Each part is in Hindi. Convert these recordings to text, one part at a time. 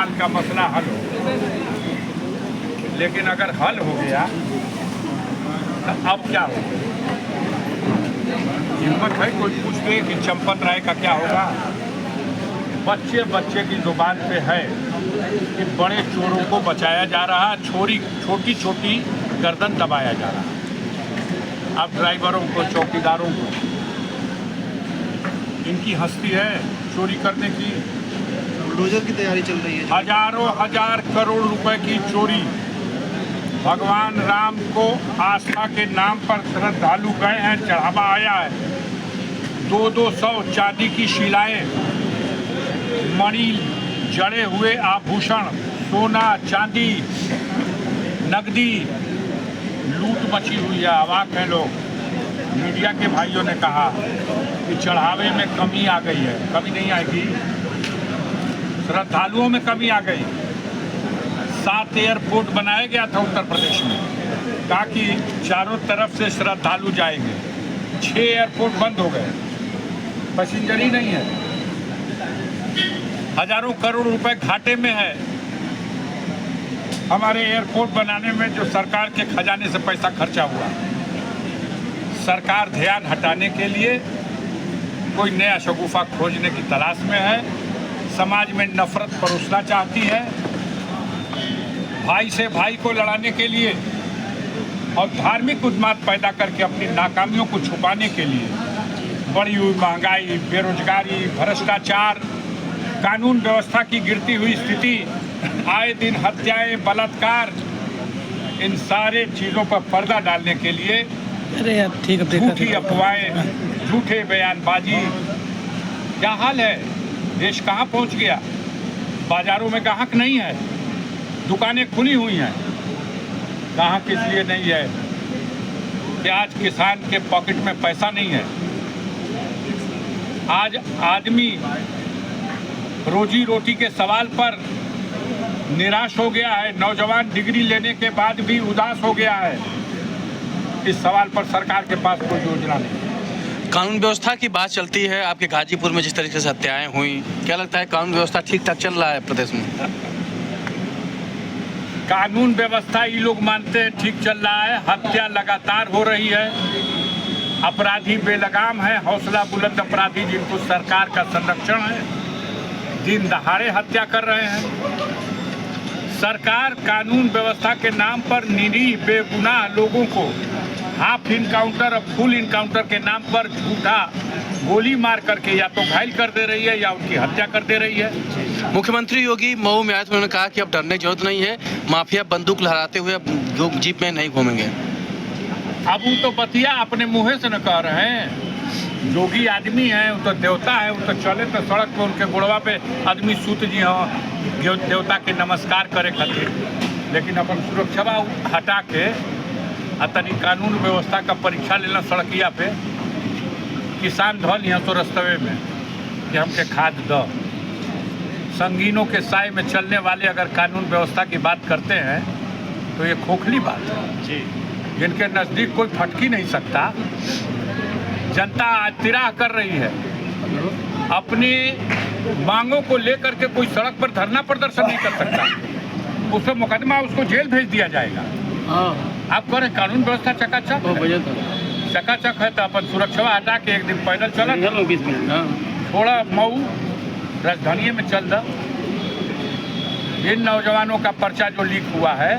साल का मसला हल हो, लेकिन अगर हल हो गया तो अब क्या होगा? हिम्मत है कोई पूछ ले कि चंपत राय का क्या होगा? बच्चे बच्चे की जुबान पे है कि बड़े चोरों को बचाया जा रहा, छोटी छोटी गर्दन दबाया जा रहा। अब ड्राइवरों को, चौकीदारों को, इनकी हस्ती है चोरी करने की। बुलडोजर की तैयारी चल रही है। हजारों हजार करोड़ रुपए की चोरी। भगवान राम को आस्था के नाम पर श्रद्धालु गए हैं, चढ़ावा आया है। 200 चांदी की शिलाएं, मणि जड़े हुए आभूषण, सोना चांदी नकदी लूट मची हुई है। अवाक हैं लोग। मीडिया के भाइयों ने कहा कि चढ़ावे में कमी आ गई है। कमी नहीं आएगी, श्रद्धालुओं में कमी आ गई। 7 एयरपोर्ट बनाया गया था उत्तर प्रदेश में, ताकि चारों तरफ से श्रद्धालु जाएंगे। 6 एयरपोर्ट बंद हो गए, पैसेंजर ही नहीं है। हजारों करोड़ रुपए घाटे में है। हमारे एयरपोर्ट बनाने में जो सरकार के खजाने से पैसा खर्चा हुआ, सरकार ध्यान हटाने के लिए कोई नया शगुफा खोजने की तलाश में है। समाज में नफरत परोसना चाहती है, भाई से भाई को लड़ाने के लिए और धार्मिक उन्माद पैदा करके अपनी नाकामियों को छुपाने के लिए बढ़ी हुई महंगाई, बेरोजगारी, भ्रष्टाचार, कानून व्यवस्था की गिरती हुई स्थिति, आए दिन हत्याएं, बलात्कार, इन सारे चीज़ों पर पर्दा डालने के लिए झूठी अफवाहें, झूठे बयानबाजी। क्या हाल है? देश कहाँ पहुँच गया? बाजारों में ग्राहक नहीं है, दुकानें खुली हुई हैं। ग्राहक इसलिए नहीं है कि आज किसान के पॉकेट में पैसा नहीं है। आज आदमी रोजी रोटी के सवाल पर निराश हो गया है। नौजवान डिग्री लेने के बाद भी उदास हो गया है। इस सवाल पर सरकार के पास कोई योजना नहीं। कानून व्यवस्था की बात चलती है, आपके गाजीपुर में जिस तरीके से हत्याएं हुई, क्या लगता है कानून व्यवस्था ठीक ठाक चल रहा है प्रदेश में? कानून व्यवस्था ये लोग मानते हैं ठीक चल रहा है। हत्या लगातार हो रही है, अपराधी बेलगाम है, हौसला बुलंद अपराधी जिनको सरकार का संरक्षण है, दिन दहाड़े हत्या कर रहे हैं। सरकार कानून व्यवस्था के नाम पर निरीह बेगुनाह लोगों को हाफ इनकाउंटर और फुल इनकाउंटर के नाम पर झूठा गोली मार करके या तो घायल कर दे रही है या उनकी हत्या कर दे रही है। मुख्यमंत्री योगी मऊ में आए तो उन्होंने कहा कि अब डरने की जरूरत नहीं है, माफिया बंदूक लहराते हुए लोग जीप में नहीं घूमेंगे। अब वो तो बतिया अपने मुँह से न कह रहे हैं। जोगी आदमी है, वो तो देवता है, वो तो चले तो सड़क पे उनके गोड़वा पे आदमी सूत जी हाँ देवता के नमस्कार करे खातिर। लेकिन अपन सुरक्षा हटा के तनी कानून व्यवस्था का परीक्षा लेना सड़किया पे किसान धल यहाँ तो रस्तवे में कि हमके खाद दो। संगीनों के साय में चलने वाले अगर कानून व्यवस्था की बात करते हैं तो ये खोखली बात है जी, जिनके नज़दीक कोई फटकी नहीं सकता। जनता आज तिराह कर रही है। अपनी मांगों को लेकर के कोई सड़क पर धरना प्रदर्शन नहीं कर सकता, उस पर मुकदमा, उसको जेल भेज दिया जाएगा। आप करें कानून व्यवस्था चकाचक चकाचक है तो अपन सुरक्षा हटा के एक दिन पैदल चला, 20 मिनट थोड़ा मऊ राजधानी में चल द। इन नौजवानों का पर्चा जो लीक हुआ है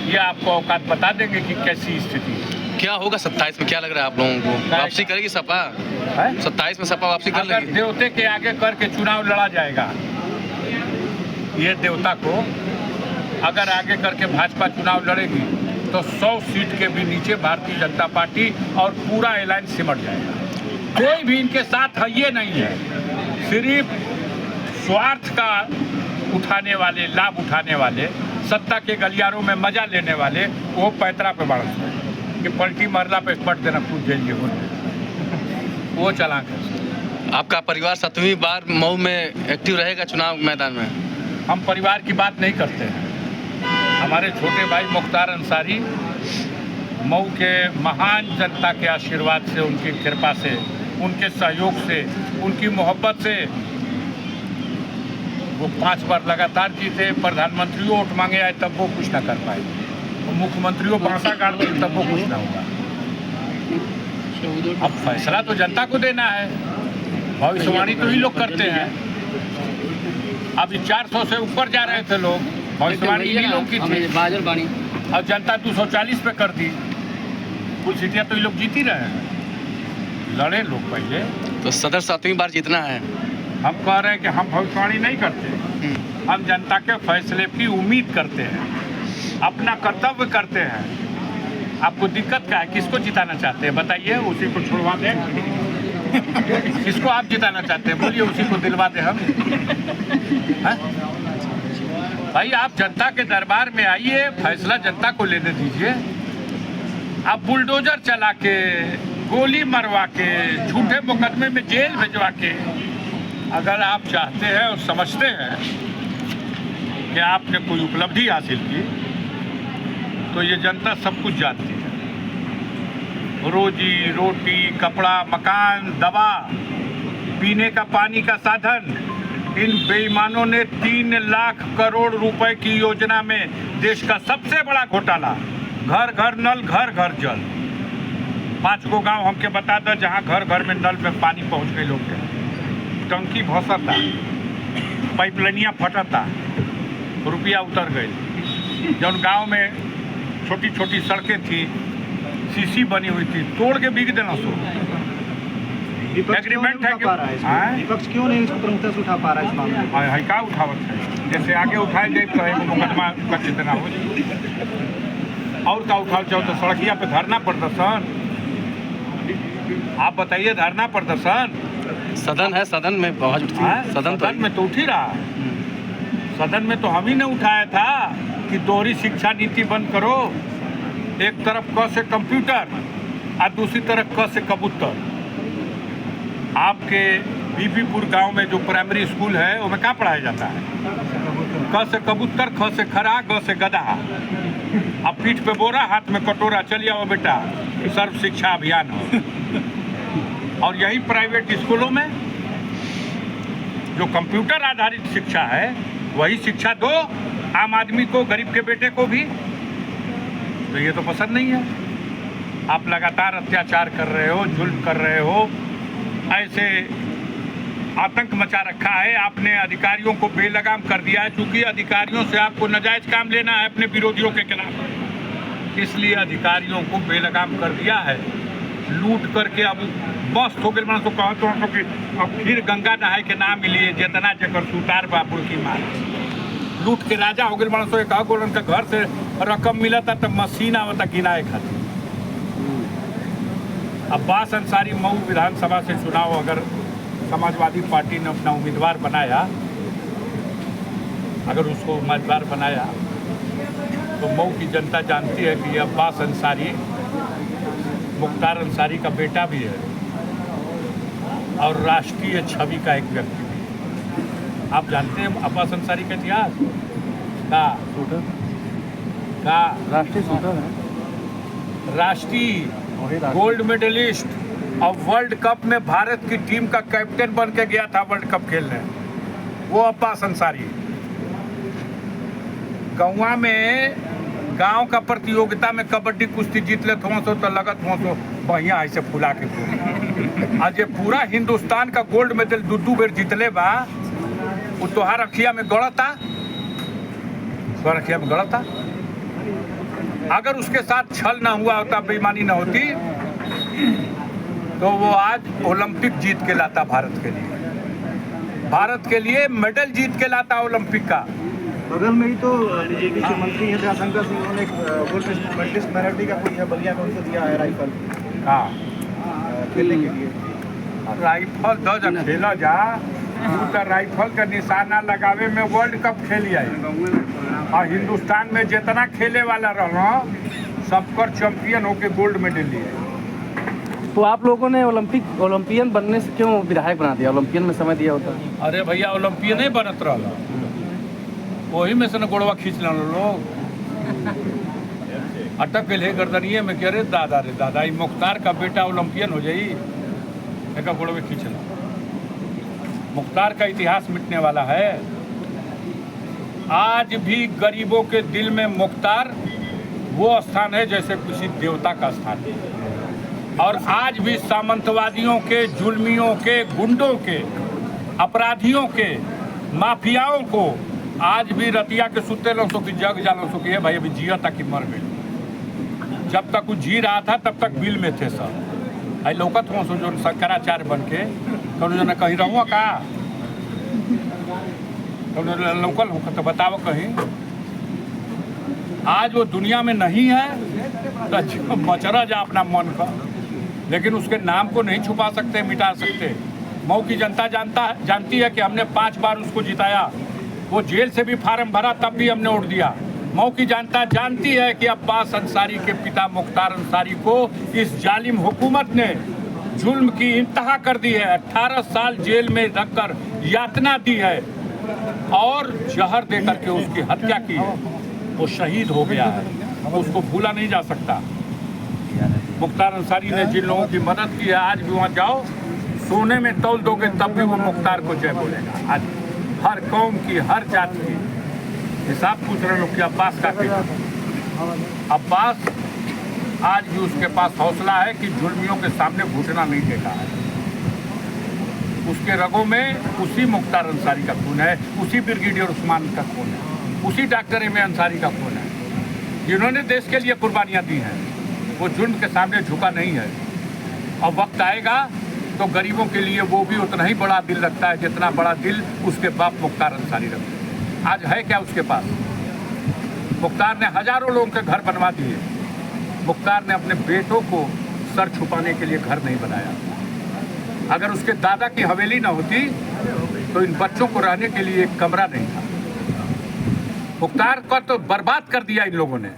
ये आपको औकात बता देंगे कि कैसी स्थिति है। क्या होगा 27 में? क्या लग रहा है आप लोगों को? वापसी करेगी सपा? 27 में सपा वापसी कर लेगी? देवते के आगे करके चुनाव लड़ा जाएगा। ये देवता को अगर आगे करके भाजपा चुनाव लड़ेगी तो 100 सीट के भी नीचे भारतीय जनता पार्टी और पूरा अलायंस सिमट जाएगा। कोई भी इनके साथ है ये नहीं है। सिर्फ स्वार्थ का उठाने वाले, लाभ उठाने वाले, सत्ता के गलियारों में मजा लेने वाले, वो पैतरा पे बढ़ कि पलटी मरला पे पट देना कूद जाइए, वो चला कर। आपका परिवार 7वीं बार मऊ में एक्टिव रहेगा चुनाव मैदान में? हम परिवार की बात नहीं करते हैं। हमारे छोटे भाई मुख्तार अंसारी मऊ के महान जनता के आशीर्वाद से, उनकी कृपा से, उनके सहयोग से, उनकी मोहब्बत से वो 5 बार लगातार जीते, प्रधानमंत्री वोट मांगे आए तब वो कुछ ना कर पाए, और मुख्यमंत्री को पांसा काट दिए तब वो कुछ ना होगा। अब फैसला तो जनता को देना है, भविष्यवाणी तो ही लोग करते हैं। अभी 400 से ऊपर जा रहे थे लोग, भविष्यवाणी ही लोग की थी, और जनता 240 पे कर दी। कुछ सीटियाँ तो ये लोग जीत ही रहे हैं, लड़े लोग पहले। तो सदर 7वीं बार जीतना है। हम कह रहे हैं कि हम भविष्यवाणी नहीं करते, हम जनता के फैसले की उम्मीद करते हैं, अपना कर्तव्य करते हैं। आपको दिक्कत क्या है, किसको जिताना चाहते हैं बताइए, उसी को छुड़वा दें। किसको आप जिताना चाहते हैं बोलिए, उसी को दिलवा दें हम। हाँ? भाई आप जनता के दरबार में आइए, फैसला जनता को लेने दीजिए। आप बुलडोजर चला के, गोली मरवा के, झूठे मुकदमे में जेल भिजवा के, अगर आप चाहते हैं और समझते हैं कि आपने कोई उपलब्धि हासिल की, तो ये जनता सब कुछ जानती है। रोजी रोटी, कपड़ा, मकान, दवा, पीने का पानी का साधन, इन बेईमानों ने 3 लाख करोड़ रुपए की योजना में देश का सबसे बड़ा घोटाला, घर घर नल, घर घर जल। 5 गो गांव हमके बता दो जहां घर घर में नल में पानी पहुंच गए लोग के, टंकी भसता, पाइपलाइनिया फटता, रुपया उतर गए। जौन गांव में छोटी छोटी सड़कें थी, सीसी बनी हुई थी, तोड़ के बिक देना सो। एग्रीमेंट है कि विपक्ष क्यों नहीं इसको प्रमुखता से उठा पा रहा है इस मामले में? है का उठावत है, जैसे आगे उठाए जाए तो एगो मुकदमा का चेतना हो जाए, और का उठाओ चाहो तो सड़किया पे धरना प्रदर्शन। आप बताइए, धरना प्रदर्शन सदन है, सदन में आवाज उठती है। सदन में तो उठ ही रहा। सदन में तो हम ही ने उठाया था कि दोहरी शिक्षा नीति बंद करो। एक तरफ क से कंप्यूटर और दूसरी तरफ क से कबूतर। आपके बीबीपुर गांव में जो प्राइमरी स्कूल है उसमें क्या पढ़ाया जाता है? क से कबूतर, ख से खरा, ग से गधा। अब पीठ पे बोरा, हाथ में कटोरा, चलिए आओ बेटा, सर्व शिक्षा अभियान हो। और यही प्राइवेट स्कूलों में जो कंप्यूटर आधारित शिक्षा है, वही शिक्षा दो आम आदमी को, गरीब के बेटे को भी। तो ये तो पसंद नहीं है। आप लगातार अत्याचार कर रहे हो, जुल्म कर रहे हो, ऐसे आतंक मचा रखा है। आपने अधिकारियों को बेलगाम कर दिया है, क्योंकि अधिकारियों से आपको नाजायज काम लेना है अपने विरोधियों के खिलाफ, इसलिए अधिकारियों को बेलगाम कर दिया है। लूट करके अब बस हो गए तो कहते हो कि अब फिर गंगा नहाए के नाम मिलिए, जितना जकर सुतार बापुर की मार। लूट के राजा हो गए तो एक गोलन का घर से रकम मिला था तो मशीन आवता गिनाए खातिर। अब्बास अंसारी मऊ विधानसभा से चुनाव अगर समाजवादी पार्टी ने अपना उम्मीदवार बनाया, अगर उसको उम्मीदवार बनाया तो मऊ की जनता जानती है कि अब्बास अंसारी मुख्तार अंसारी का बेटा भी है और राष्ट्रीय छवि का एक व्यक्ति भी। आप जानते हैं अब्बास अंसारी का इतिहास का राष्ट्रीय गोल्ड मेडलिस्ट और वर्ल्ड कप में भारत की टीम का कैप्टन बन के गया था वर्ल्ड कप खेलने, वो अब्बास अंसारी। गौवा में गांव का प्रतियोगिता में कबड्डी कुश्ती जीत ले तो लगत हो तो बढ़िया ऐसे फुला के आज ये पूरा हिंदुस्तान का गोल्ड मेडल 2 बेर जीतले बा, वो तोहार अखिया में गड़ता, अखिया में गड़ता। अगर उसके साथ छल ना हुआ होता, बेईमानी ना होती, तो वो आज ओलंपिक जीत के लाता भारत के लिए मेडल जीत के लाता ओलंपिक का। बगल में ही तो बीजेपी के मंत्री हैं जयशंकर सिंह, उन्होंने मल्टीस्ट मिलिट्री का कोई है बलिया में उनको दिया है राइफल। हाँ, खेलने के लिए राइफल दो जब खेला जा तो राइफल का निशाना लगावे में वर्ल्ड कप खेली आई, और हिंदुस्तान में जितना खेले वाला रहा सबकर चैंपियन होके गोल्ड मेडल लिए। तो आप लोगों ने ओलंपियन बनने से क्यों विधायक बना दिया? ओलंपियन में समय दिया होता। अरे भैया ओलंपियन ही बनत रहा, वही में से न गोड़वा खींच लो लोग, अटक गए गर्दनिए में। कह रहे दादा रे दादा, ये मुख्तार का बेटा ओलंपियन हो जाई, एक गोड़वे खींच लो। मुख्तार का इतिहास मिटने वाला है। आज भी गरीबों के दिल में मुख्तार वो स्थान है जैसे किसी देवता का स्थान है। और आज भी सामंतवादियों के, जुल्मियों के, गुंडों के, अपराधियों के, माफियाओं को आज भी रतिया के सुते लो सो की जग जालो सो की है भाई अभी जिया तक कि मर गई। जब तक वो जी रहा था तब तक बिल में थे सब। आई लौकत हो सो जो शंकराचार्य बन के तो जो कहीं रहूँ का तो लोकल हो तो बताओ कहीं। आज वो दुनिया में नहीं है तो मचरा जा अपना मन का, लेकिन उसके नाम को नहीं छुपा सकते, मिटा सकते। मऊ की जनता जानती है कि हमने 5 बार उसको जिताया। वो जेल से भी फार्म भरा तब भी हमने वोट दिया। मऊ की जनता जानती है कि अब्बास अंसारी के पिता मुख्तार अंसारी को इस जालिम हुकूमत ने जुल्म की इंतहा कर दी है। 18 साल जेल में रखकर यातना दी है और जहर दे करके उसकी हत्या की है। वो शहीद हो गया है, उसको भूला नहीं जा सकता। मुख्तार अंसारी ने जिन लोगों की मदद की है, आज भी वहाँ जाओ सोने में तौल दोगे तब भी वो मुख्तार को जय बोलेगा। आज हर कौम की, हर जाति की हिसाब पूछ रहे लोग कि अब्बास का क्या। अब्बास आज भी उसके पास हौसला है कि जुल्मियों के सामने घुटना नहीं टेका है। उसके रगों में उसी मुख्तार अंसारी का खून है, उसी ब्रिगेडियर उस्मान का खून है, उसी डॉक्टर एम ए अंसारी का खून है, जिन्होंने देश के लिए कुर्बानियाँ दी हैं। वो जुल्म के सामने झुका नहीं है। और वक्त आएगा तो गरीबों के लिए वो भी उतना ही बड़ा दिल रखता है जितना बड़ा दिल उसके बाप मुख्तार अंसारी रखते हैं। आज है क्या उसके पास? मुख्तार ने हजारों लोगों के घर बनवा दिए। मुख्तार ने अपने बेटों को सर छुपाने के लिए घर नहीं बनाया। अगर उसके दादा की हवेली ना होती तो इन बच्चों को रहने के लिए एक कमरा नहीं था। मुख्तार को तो बर्बाद कर दिया इन लोगों ने।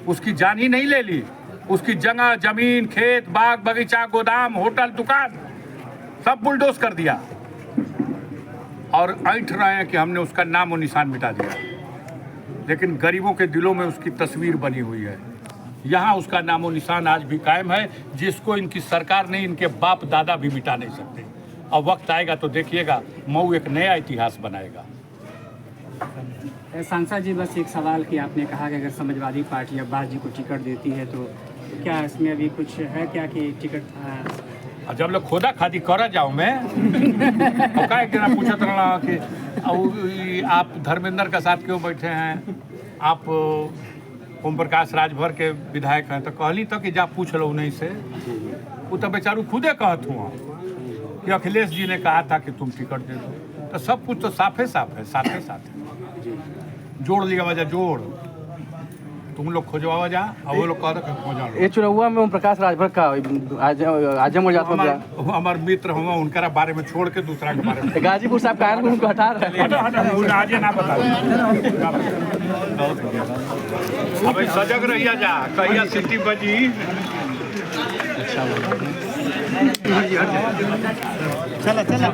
उसकी जान ही नहीं ले ली। उसकी जगह, जमीन, खेत, बाग, बगीचा, गोदाम, होटल, दुकान सब बुलडोज कर दिया और ऐंठ रहे हैं कि हमने उसका नाम और निशान मिटा दिया। लेकिन गरीबों के दिलों में उसकी तस्वीर बनी हुई है। यहाँ उसका नाम और निशान आज भी कायम है, जिसको इनकी सरकार नहीं, इनके बाप दादा भी मिटा नहीं सकते। और वक्त आएगा तो देखिएगा मऊ एक नया इतिहास बनाएगा। सांसद जी, बस एक सवाल कि आपने कहा कि अगर समाजवादी पार्टी अब्बास जी को टिकट देती है तो क्या इसमें अभी कुछ है क्या कि टिकट जब लोग खोदा खादी करा जाओ मैं का एक दिन पूछत रहा कि आप धर्मेंद्र के साथ क्यों बैठे हैं, आप ओम प्रकाश राजभर के विधायक हैं, तो कहली तो कि जा पूछ लो उन्हीं से। वो तो बेचारू खुदे कहत हुआ कि अखिलेश जी ने कहा था कि तुम टिकट दे दो। तो सब कुछ तो साफे साफ है, साथे साथ है। जोड़ लिया वजह जोड़, तुम लोग खोजवा जा और वो लोग कहते खोजा। ये चुनाव में ओम प्रकाश राजभर का आजमगढ़ जात हमार मित्र हुआ, उनका बारे में छोड़ के दूसरा के बारे में गाजीपुर साहब का उनको हटा रहे हैं। आज ना बता अब सजग रहिया जा कहिया सिटी बजी। चला